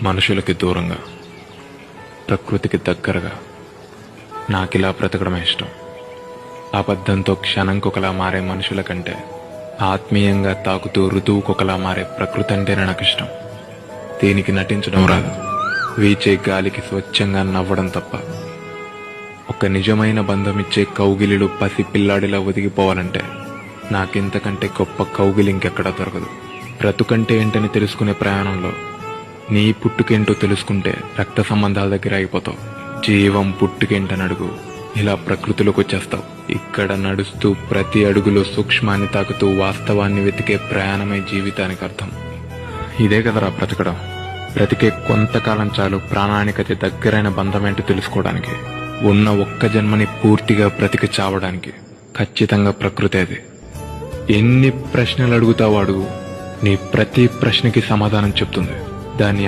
మనుషులకి దూరంగా, ప్రకృతికి దగ్గరగా నాకిలా బ్రతకడమే ఇష్టం. అబద్ధంతో క్షణంకొకలా మారే మనుషుల కంటే ఆత్మీయంగా తాకుతూ ఋతువుకొకలా మారే ప్రకృతి అంటేనే నాకు ఇష్టం. దీనికి నటించడం రాదు, వీచే గాలికి స్వచ్ఛంగా నవ్వడం తప్ప. ఒక నిజమైన బంధం ఇచ్చే కౌగిలిలు పసి పిల్లాడిలా ఒదిగిపోవాలంటే నాకింతకంటే గొప్ప కౌగిలి ఇంకెక్కడా దొరకదు. బ్రతుకంటే ఏంటని తెలుసుకునే ప్రయాణంలో నీ పుట్టుకేంటో తెలుసుకుంటే రక్త సంబంధాల దగ్గర అయిపోతావు. జీవం పుట్టుకేంటని అడుగు, ఇలా ప్రకృతిలోకి వచ్చేస్తావు. ఇక్కడ నడుస్తూ ప్రతి అడుగులో సూక్ష్మాన్ని తాకుతూ వాస్తవాన్ని వెతికే ప్రయాణమే జీవితానికి అర్థం. ఇదే కదరా బ్రతకడం. బ్రతికే కొంతకాలం చాలు ప్రాణానికి అతి దగ్గరైన బంధం ఏంటో తెలుసుకోవడానికి. ఉన్న ఒక్క జన్మని పూర్తిగా బ్రతికి చావడానికి. ఖచ్చితంగా ప్రకృతి అది. ఎన్ని ప్రశ్నలు అడుగుతావో అడుగు, నీ ప్రతి ప్రశ్నకి సమాధానం చెప్తుంది. దాన్ని